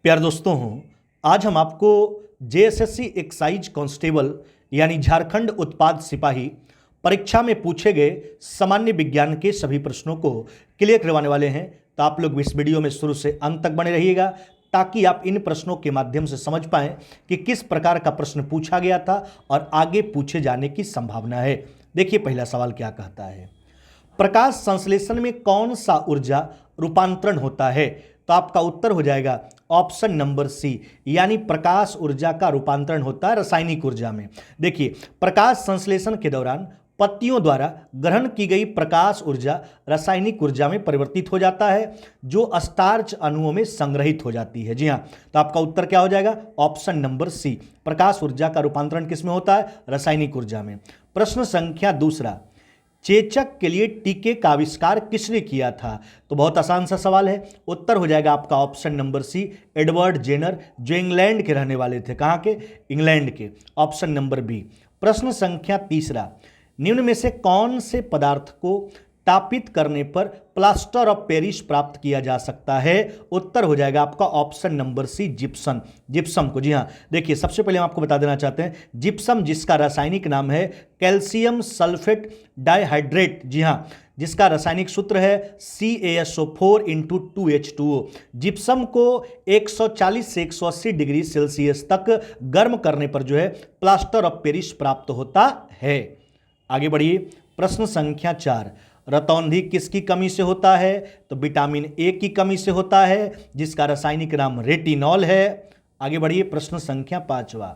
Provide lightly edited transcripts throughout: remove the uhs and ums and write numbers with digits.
प्यारे दोस्तों हो, आज हम आपको जेएसएससी एक्साइज कांस्टेबल यानी झारखंड उत्पाद सिपाही परीक्षा में पूछे गए सामान्य विज्ञान के सभी प्रश्नों को क्लियर करवाने वाले हैं। तो आप लोग इस वीडियो में शुरू से अंत तक बने रहिएगा ताकि आप इन प्रश्नों के माध्यम से समझ पाएं कि किस प्रकार का प्रश्न पूछा गया था और आगे पूछे जाने की संभावना है। देखिए पहला सवाल क्या कहता है, प्रकाश संश्लेषण में कौन सा ऊर्जा रूपांतरण होता है? तो आपका उत्तर हो जाएगा ऑप्शन नंबर सी, यानी प्रकाश ऊर्जा का रूपांतरण होता है रासायनिक ऊर्जा में। देखिए प्रकाश संश्लेषण के दौरान पत्तियों द्वारा ग्रहण की गई प्रकाश ऊर्जा रासायनिक ऊर्जा में परिवर्तित हो जाता है जो स्टार्च अणुओं में संग्रहित हो जाती है। जी हाँ, तो आपका उत्तर क्या हो जाएगा ऑप्शन नंबर सी, प्रकाश ऊर्जा का रूपांतरण किस में होता है? रासायनिक ऊर्जा में। प्रश्न संख्या दूसरा, चेचक के लिए टीके का आविष्कार किसने किया था? तो बहुत आसान सा सवाल है, उत्तर हो जाएगा आपका option number C, Edward Jenner, जो इंग्लैंड के रहने वाले थे। कहाँ के? इंग्लैंड के। Option number B. प्रश्न संख्या तीसरा, निम्न में से कौन से पदार्थ को तापित करने पर प्लास्टर ऑफ पेरिस प्राप्त किया जा सकता है? उत्तर हो जाएगा आपका option number C, gypsum. Gypsum को, जी हाँ, देखिए सबसे पहले हम आपको बता देना चाहते हैं जिप्सम जिसका रासायनिक नाम है कैल्शियम सल्फेट डाइहाइड्रेट, जी हाँ, जिसका रासायनिक सूत्र है CaSO4 × 2H2O। जिप्सम को 140 से 180 डिग्री सेल्सियस तक गर्म करने पर जो है प्लास्टर ऑफ पेरिस प्राप्त होता है। आगे बढ़िए। प्रश्न संख्या 4, रतौंधी किसकी कमी से होता है? तो विटामिन ए की कमी से होता है जिसका रासायनिक नाम रेटिनॉल है। आगे बढ़िए। प्रश्न संख्या 5वां,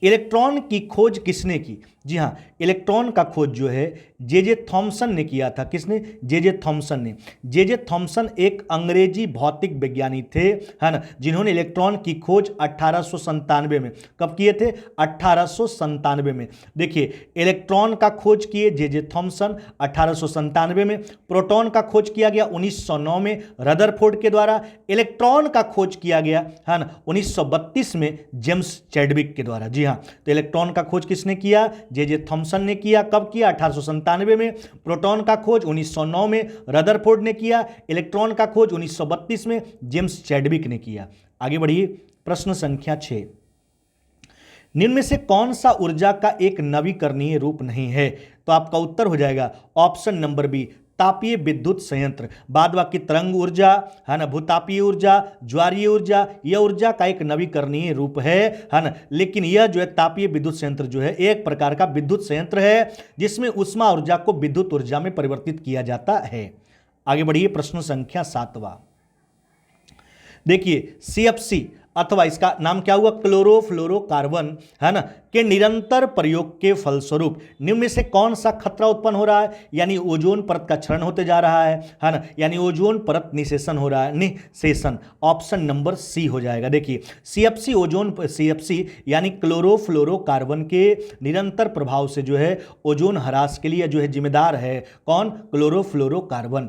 इलेक्ट्रॉन की खोज किसने की? जी हाँ, इलेक्ट्रॉन का खोज जो है जे थॉमसन ने किया था। किसने? जे थॉमसन ने। जे थॉमसन एक अंग्रेजी भौतिक विज्ञानी थे, है ना, जिन्होंने इलेक्ट्रॉन की खोज 1897 में, कब किए थे? 1897 में। देखिए इलेक्ट्रॉन का खोज किए जे थॉमसन 1897 में। प्रोटॉन का खोज किया गया 1909 में रदरफोर्ड के द्वारा। इलेक्ट्रॉन का खोज किया गया, है ना, 1932 में जेम्स चैडविक के द्वारा। जी हाँ, तो इलेक्ट्रॉन का खोज किसने किया? जे थॉमसन ने किया। कब किया? 1897 में। प्रोटॉन का खोज 1909 में रदरफोर्ड ने किया। इलेक्ट्रॉन का खोज 1932 में जेम्स चैडविक ने किया। आगे बढ़िए। प्रश्न संख्या 6, निम्न में से कौन सा ऊर्जा का एक नवीकरणीय रूप नहीं है? तो आपका उत्तर हो जाएगा ऑप्शन नंबर बी, तापीय विद्युत संयंत्र। बाद बाकी तरंग ऊर्जा, है ना, भूतापीय ऊर्जा, ज्वारीय ऊर्जा, यह ऊर्जा का एक नवीकरणीय रूप है ना। लेकिन यह जो है तापीय विद्युत संयंत्र जो है एक प्रकार का विद्युत संयंत्र है जिसमें ऊष्मा ऊर्जा को विद्युत ऊर्जा में परिवर्तित किया जाता है। आगे बढ़िए। प्रश्न संख्या 7वां, देखिए CFC अथवा इसका नाम क्या हुआ? क्लोरोफ्लोरोकार्बन, है ना, के निरंतर प्रयोग के फलस्वरूप निम्न में से कौन सा खतरा उत्पन्न हो रहा है? यानी ओजोन परत का क्षरण होते जा रहा है ना, यानी ओजोन परत निशेषण हो रहा है, निशेषण। ऑप्शन नंबर सी हो जाएगा। देखिए CFC यानी क्लोरोफ्लोरोकार्बन के निरंतर प्रभाव से जो है ओजोन ह्रास के लिए जो है जिम्मेदार है। कौन? क्लोरोफ्लोरोकार्बन।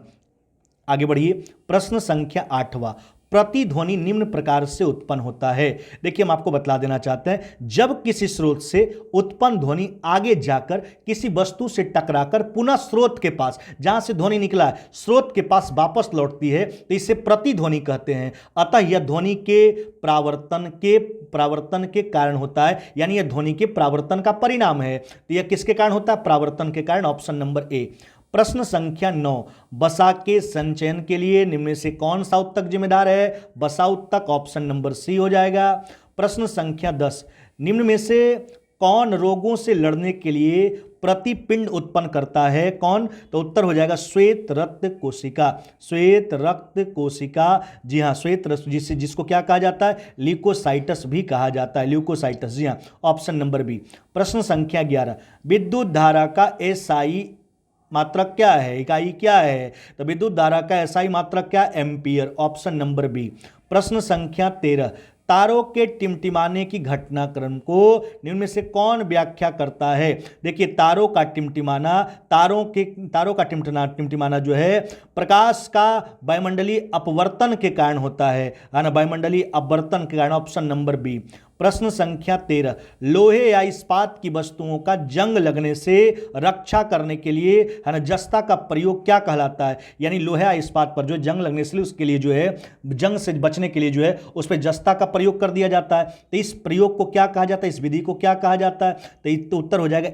आगे बढ़िए। प्रश्न संख्या 8वां, प्रतिध्वनि निम्न प्रकार से उत्पन्न होता है। देखिए हम आपको बतला देना चाहते हैं, जब किसी स्रोत से उत्पन्न ध्वनि आगे जाकर किसी वस्तु से टकराकर पुनः स्रोत के पास, जहां से ध्वनि निकला है, स्रोत के पास वापस लौटती है तो इसे प्रतिध्वनि कहते हैं। अतः यह ध्वनि के प्रावर्तन के कारण होता है, यानी यह ध्वनि के प्रावर्तन का परिणाम है। तो यह किसके कारण होता है? प्रावर्तन के कारण। Option number A. प्रश्न संख्या 9, वसा के संचयन के लिए निम्न में से कौन सा उत्तक जिम्मेदार है? वसा उत्तक। ऑप्शन नंबर सी हो जाएगा। प्रश्न संख्या 10, निम्न में से कौन रोगों से लड़ने के लिए प्रतिपिंड उत्पन्न करता है? कौन? तो उत्तर हो जाएगा श्वेत रक्त कोशिका। श्वेत रक्त कोशिका, जी हाँ, श्वेत रक्त, जिसको क्या कहा जाता है? ल्यूकोसाइटस भी कहा जाता है, ल्यूकोसाइटस। जी हाँ, ऑप्शन नंबर बी। प्रश्न संख्या 11, विद्युत धारा का SI मात्रक क्या है? इकाई क्या है? तो विद्युत धारा का SI मात्रक क्या? एम्पियर। Option number B. प्रश्न संख्या 13, तारों के टिमटिमाने की घटनाक्रम को निम्न में से कौन व्याख्या करता है? देखिए, तारों का टिमटिमाना जो है प्रकाश का वायुमंडलीय अपवर्तन के कारण होता है ना, वायुमंडलीय अपवर्तन के कारण। Option number B. प्रश्न संख्या 13, लोहे या इस्पात की वस्तुओं का जंग लगने से रक्षा करने के लिए है ना जस्ता का प्रयोग क्या कहलाता है? यानी लोहे या इस्पात पर जो जंग लगने से उसके लिए जो है जंग से बचने के लिए जो है उस पर जस्ता का प्रयोग कर दिया जाता है। तो इस प्रयोग को क्या कहा जाता है, इस विधि को क्या कहा जाता है? तो उत्तर हो जाएगा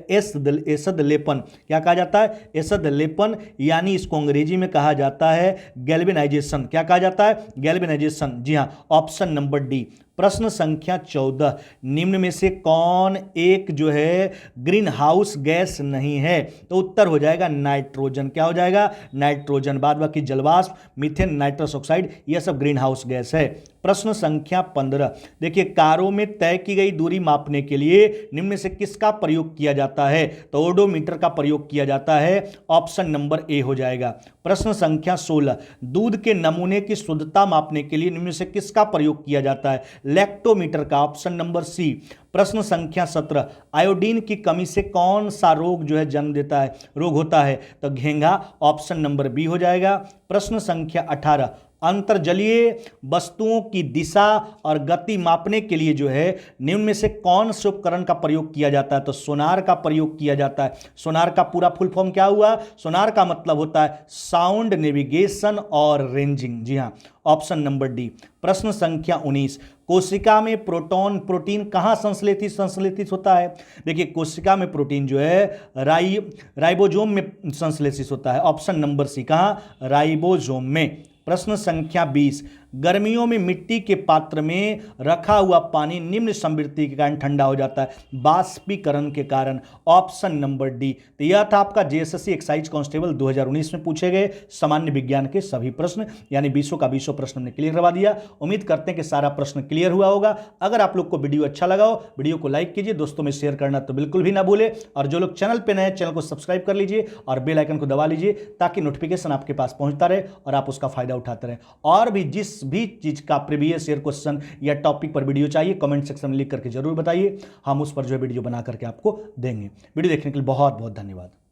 एसद लेपन। क्या कहा जाता है? एसद लेपन, यानी इसको अंग्रेजी में कहा जाता है गैल्वेनाइजेशन। क्या कहा जाता है? गैल्वेनाइजेशन। जी हां, ऑप्शन नंबर डी। प्रश्न संख्या 14, निम्न में से कौन एक जो है ग्रीन हाउस गैस नहीं है? तो उत्तर हो जाएगा नाइट्रोजन। क्या हो जाएगा? नाइट्रोजन। बाद बाकी जलवाष्प, मीथेन, नाइट्रस ऑक्साइड, यह सब ग्रीन हाउस गैस है। प्रश्न संख्या 15, देखिए, कारों में तय की गई दूरी मापने के लिए निम्न में से किसका प्रयोग किया जाता है? तो ओडोमीटर का प्रयोग किया जाता है। ऑप्शन नंबर ए हो जाएगा। प्रश्न संख्या 16, दूध के नमूने की शुद्धता मापने के लिए निम्न में से किसका प्रयोग किया जाता है? लैक्टोमीटर का। Option number C. प्रश्न संख्या 17, आयोडीन की कमी से कौन सा रोग जो है जन्म देता है, रोग होता है? तो घेंघा। ऑप्शन नंबर बी हो जाएगा। प्रश्न संख्या 18, अंतर्जलीय वस्तुओं की दिशा और गति मापने के लिए जो है निम्न में से कौन से उपकरण का प्रयोग किया जाता है? तो सोनार का प्रयोग किया जाता है। सोनार का पूरा फुल फॉर्म क्या हुआ? सोनार का मतलब होता है साउंड नेविगेशन और रेंजिंग। जी हां, ऑप्शन नंबर डी। प्रश्न संख्या 19, कोशिका में प्रोटीन कहां संश्लेषित होता है? देखिए, कोशिका में प्रोटीन जो है राइबोसोम में संश्लेषित होता है। Option number C. कहां? राइबोसोम में। प्रश्न संख्या 20, गर्मियों में मिट्टी के पात्र में रखा हुआ पानी निम्न संवृत्ति के कारण ठंडा हो जाता है, बाष्पीकरण के कारण। Option number D. तो यह था आपका जेएसएससी एक्साइज कांस्टेबल 2019 में पूछे गए सामान्य विज्ञान के सभी प्रश्न, यानी 20 का 20 प्रश्न हमने क्लियर करवा दिया। उम्मीद करते हैं कि सारा प्रश्न क्लियर हुआ होगा। अगर आप लोग को वीडियो अच्छा लगा हो, वीडियो को लाइक कीजिए, दोस्तों में शेयर करना तो बिल्कुल भी ना भूले, और जो लोग चैनल पर नए, चैनल को सब्सक्राइब कर लीजिए और बेल आइकन को दबा लीजिए ताकि नोटिफिकेशन आपके पास पहुंचता रहे और आप उसका फायदा उठाते रहे। और भी जिस भी चीज का प्रीवियस ईयर क्वेश्चन या टॉपिक पर वीडियो चाहिए, कमेंट सेक्शन में लिख करके जरूर बताइए, हम उस पर जो वीडियो बना करके आपको देंगे। वीडियो देखने के लिए बहुत बहुत धन्यवाद।